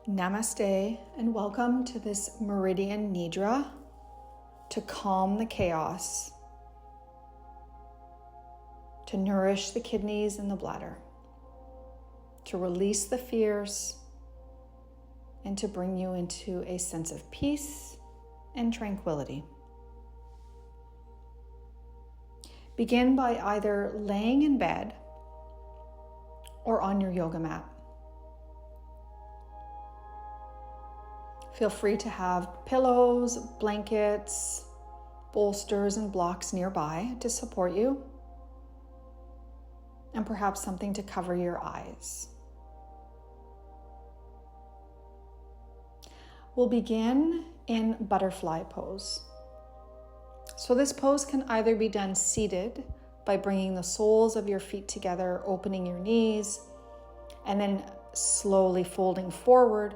Namaste and welcome to this meridian Nidra to calm the chaos, to nourish the kidneys and the bladder, to release the fears, and to bring you into a sense of peace and tranquility. Begin by either laying in bed or on your yoga mat. Feel free to have pillows, blankets, bolsters, and blocks nearby to support you, and perhaps something to cover your eyes. We'll begin in butterfly pose. So this pose can either be done seated by bringing the soles of your feet together, opening your knees, and then slowly folding forward.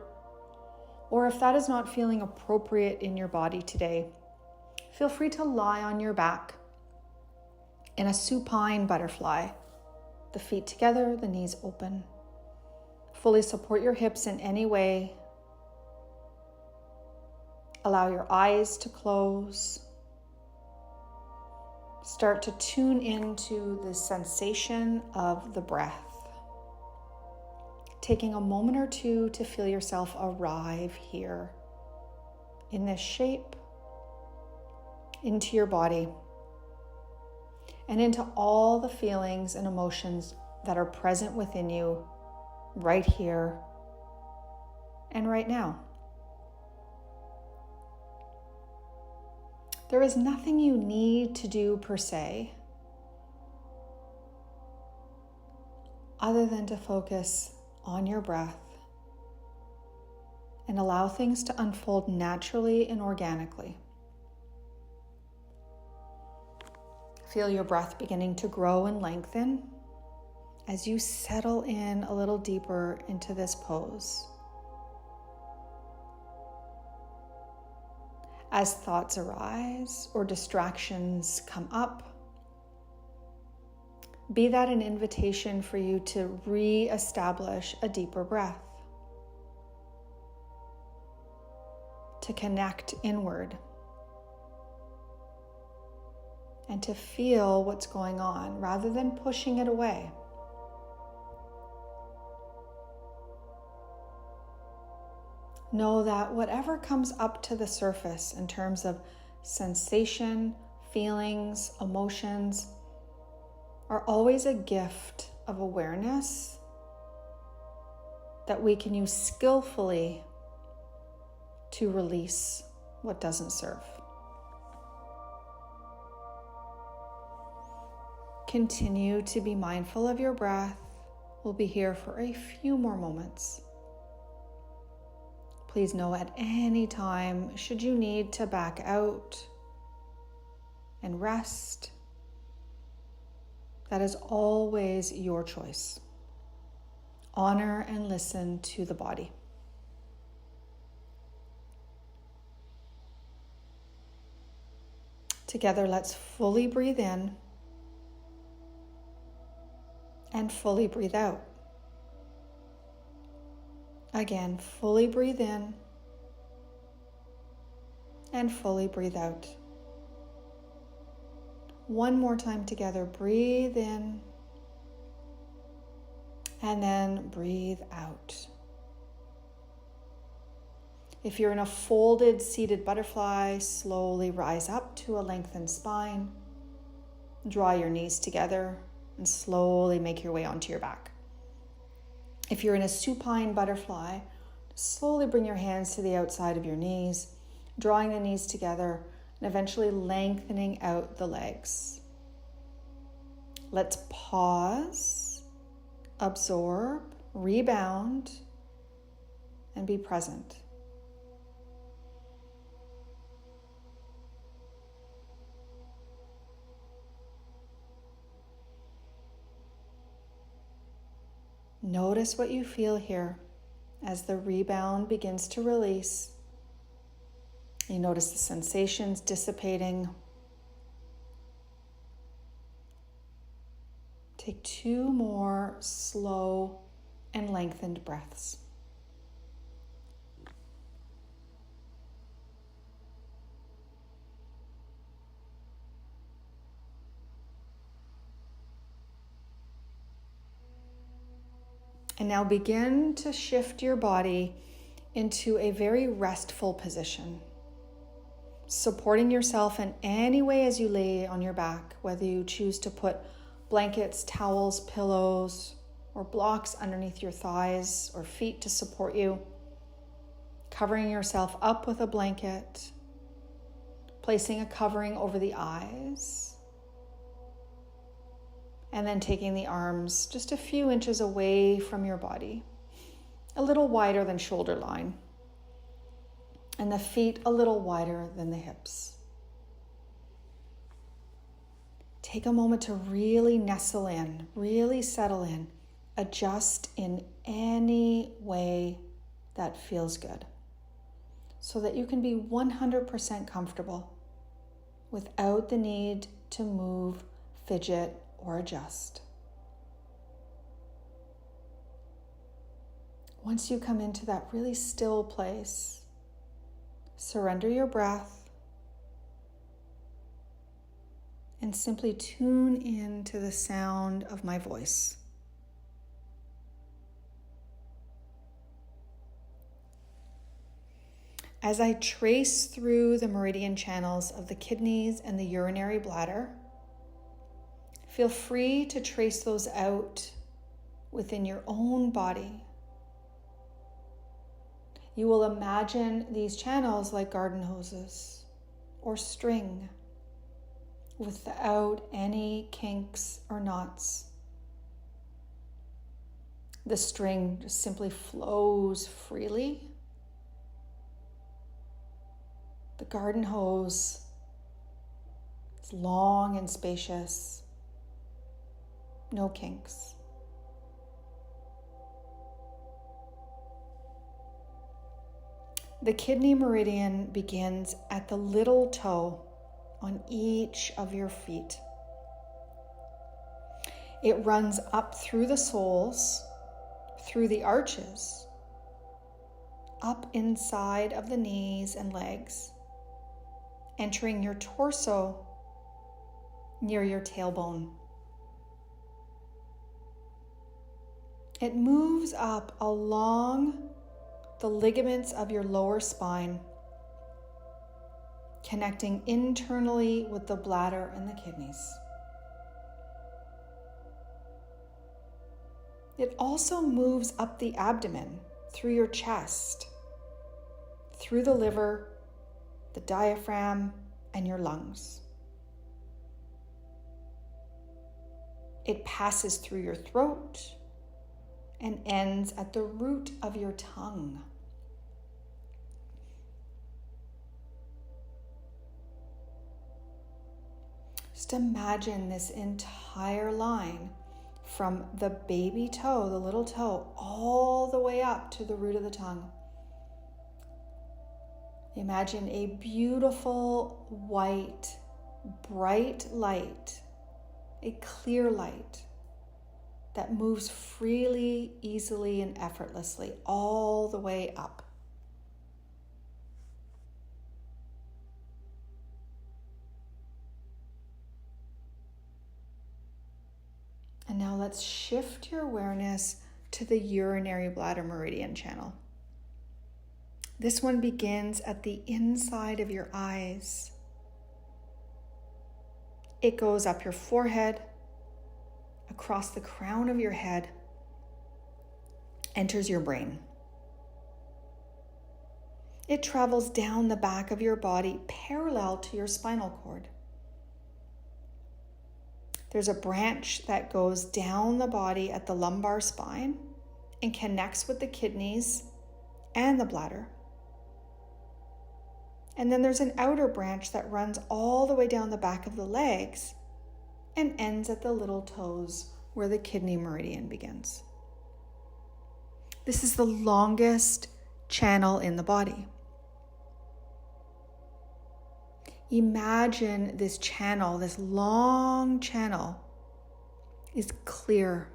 Or if that is not feeling appropriate in your body today, feel free to lie on your back in a supine butterfly, the feet together, the knees open. Fully support your hips in any way. Allow your eyes to close. Start to tune into the sensation of the breath. Taking a moment or two to feel yourself arrive here in this shape, into your body, and into all the feelings and emotions that are present within you right here and right now. There is nothing you need to do per se, other than to focus on your breath and allow things to unfold naturally and organically. Feel your breath beginning to grow and lengthen as you settle in a little deeper into this pose. As thoughts arise or distractions come up, be that an invitation for you to re-establish a deeper breath, to connect inward, and to feel what's going on rather than pushing it away. Know that whatever comes up to the surface in terms of sensation, feelings, emotions, are always a gift of awareness that we can use skillfully to release what doesn't serve. Continue to be mindful of your breath. We'll be here for a few more moments. Please know at any time, should you need to back out and rest, that is always your choice. Honor and listen to the body. Together, let's fully breathe in and fully breathe out. Again, fully breathe in and fully breathe out. One more time together, breathe in and then breathe out. If you're in a folded seated butterfly, slowly rise up to a lengthened spine. Draw your knees together and slowly make your way onto your back. If you're in a supine butterfly, slowly bring your hands to the outside of your knees, drawing the knees together and eventually lengthening out the legs. Let's pause, absorb, rebound, and be present. Notice what you feel here as the rebound begins to release. You notice the sensations dissipating. Take 2 more slow and lengthened breaths. And now begin to shift your body into a very restful position, supporting yourself in any way as you lay on your back, whether you choose to put blankets, towels, pillows, or blocks underneath your thighs or feet to support you, covering yourself up with a blanket, placing a covering over the eyes, and then taking the arms just a few inches away from your body, a little wider than shoulder line, and the feet a little wider than the hips. Take a moment to really nestle in, really settle in, adjust in any way that feels good, so that you can be 100% comfortable without the need to move, fidget, or adjust. Once you come into that really still place, surrender your breath and simply tune in to the sound of my voice. As I trace through the meridian channels of the kidneys and the urinary bladder, feel free to trace those out within your own body. You will imagine these channels like garden hoses or string, without any kinks or knots. The string just simply flows freely. The garden hose is long and spacious, no kinks. The kidney meridian begins at the little toe on each of your feet. It runs up through the soles, through the arches, up inside of the knees and legs, entering your torso near your tailbone. It moves up along the ligaments of your lower spine, connecting internally with the bladder and the kidneys. It also moves up the abdomen, through your chest, through the liver, the diaphragm, and your lungs. It passes through your throat and ends at the root of your tongue. Just imagine this entire line from the baby toe, the little toe, all the way up to the root of the tongue. Imagine a beautiful, white, bright light, a clear light that moves freely, easily, and effortlessly all the way up. And now let's shift your awareness to the urinary bladder meridian channel. This one begins at the inside of your eyes. It goes up your forehead, across the crown of your head, enters your brain. It travels down the back of your body parallel to your spinal cord. There's a branch that goes down the body at the lumbar spine and connects with the kidneys and the bladder. And then there's an outer branch that runs all the way down the back of the legs and ends at the little toes where the kidney meridian begins. This is the longest channel in the body. Imagine this channel, this long channel, is clear,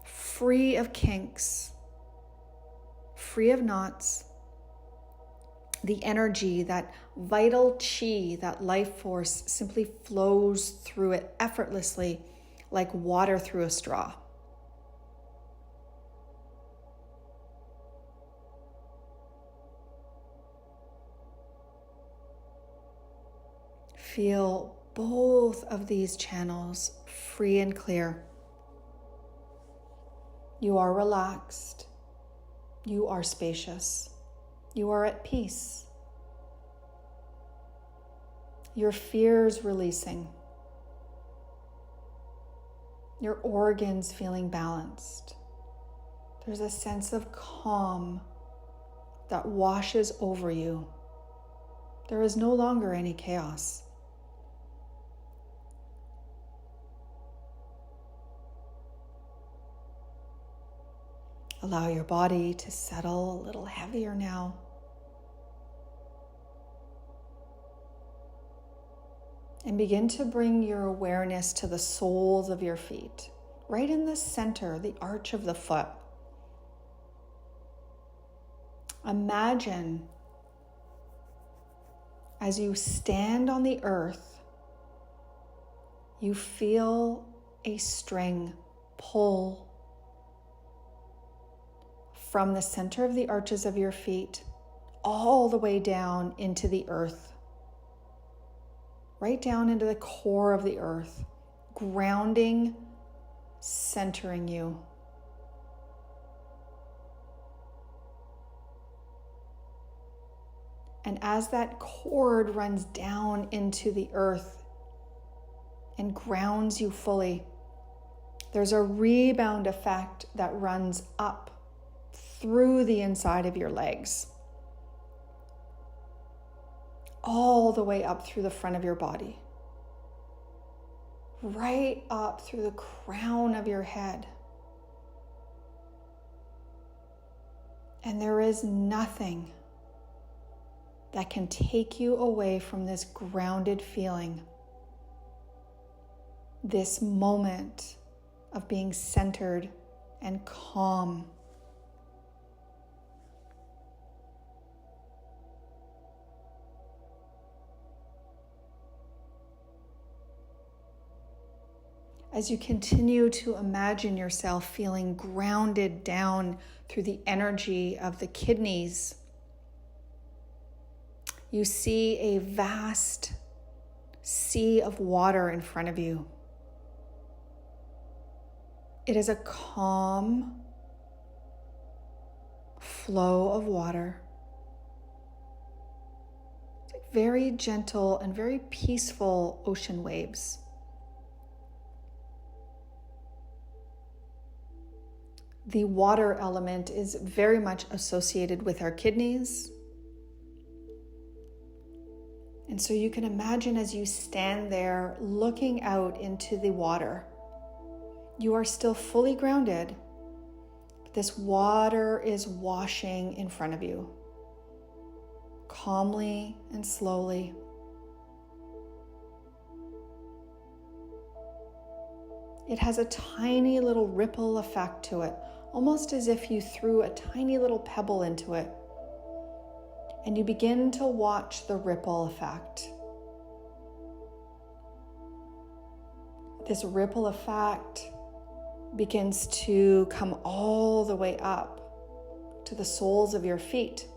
free of kinks, free of knots. The energy, that vital chi, that life force simply flows through it effortlessly like water through a straw. feel both of these channels free and clear. You are relaxed. You are spacious. You are at peace. Your fears releasing. Your organs feeling balanced. There's a sense of calm that washes over you. There is no longer any chaos. Allow your body to settle a little heavier now. And begin to bring your awareness to the soles of your feet, right in the center, the arch of the foot. Imagine as you stand on the earth, you feel a string pull from the center of the arches of your feet all the way down into the earth, right down into the core of the earth, grounding, centering you. And as that cord runs down into the earth and grounds you fully, there's a rebound effect that runs up through the inside of your legs, all the way up through the front of your body, right up through the crown of your head. And there is nothing that can take you away from this grounded feeling, this moment of being centered and calm. As you continue to imagine yourself feeling grounded down through the energy of the kidneys, you see a vast sea of water in front of you. It is a calm flow of water. It's like very gentle and very peaceful ocean waves. The water element is very much associated with our kidneys. And so you can imagine as you stand there looking out into the water, you are still fully grounded, but this water is washing in front of you, calmly and slowly. It has a tiny little ripple effect to it, almost as if you threw a tiny little pebble into it. And you begin to watch the ripple effect. This ripple effect begins to come all the way up to the soles of your feet.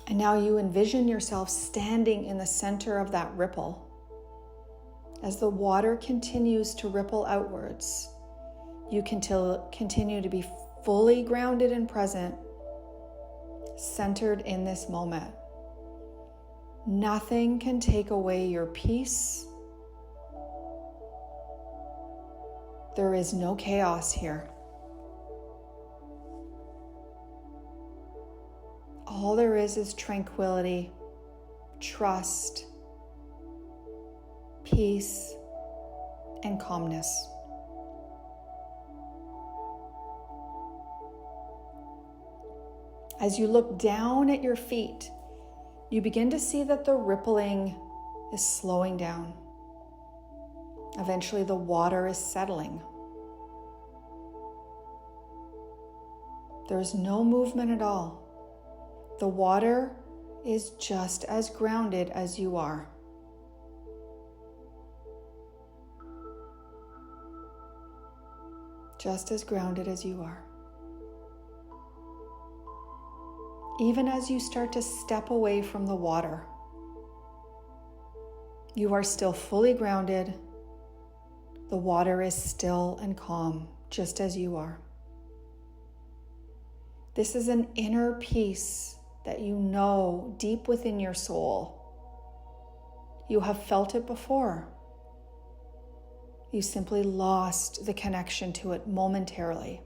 And now you envision yourself standing in the center of that ripple. As the water continues to ripple outwards, you continue to be fully grounded and present, centered in this moment. Nothing can take away your peace. There is no chaos here. All there is tranquility, trust, peace, and calmness. As you look down at your feet, you begin to see that the rippling is slowing down. Eventually, the water is settling. There's no movement at all. The water is just as grounded as you are. Just as grounded as you are. Even as you start to step away from the water, You are still fully grounded. The water is still and calm, just as you are. This is an inner peace that you know deep within your soul. You have felt it before. You simply lost the connection to it momentarily.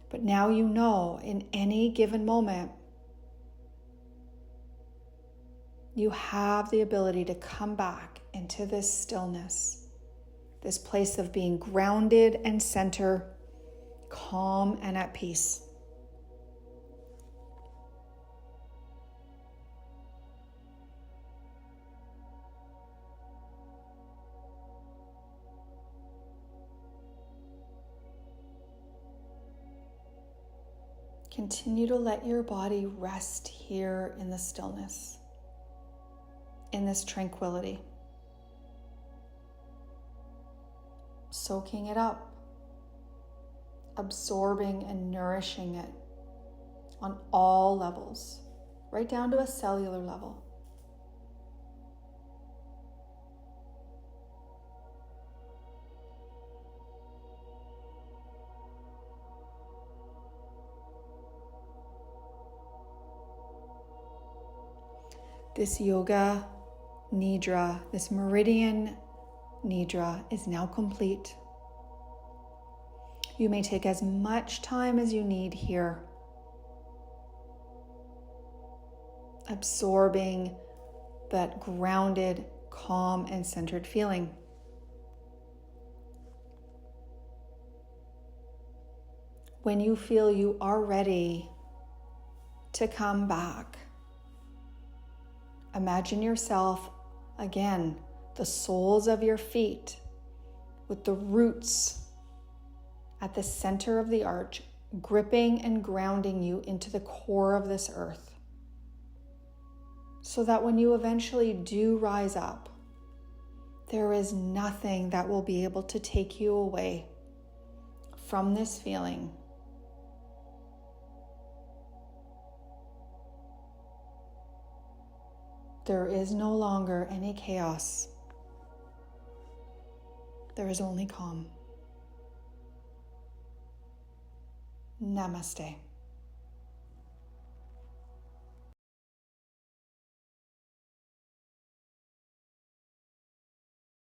But now you know in any given moment, you have the ability to come back into this stillness, this place of being grounded and centered, calm and at peace. Continue to let your body rest here in the stillness, in this tranquility. Soaking it up, absorbing and nourishing it on all levels, right down to a cellular level. This yoga Nidra, this meridian Nidra is now complete. You may take as much time as you need here, absorbing that grounded, calm, and centered feeling. When you feel you are ready to come back, imagine yourself, again, the soles of your feet with the roots at the center of the arch, gripping and grounding you into the core of this earth. So that when you eventually do rise up, there is nothing that will be able to take you away from this feeling. There is no longer any chaos. There is only calm. Namaste.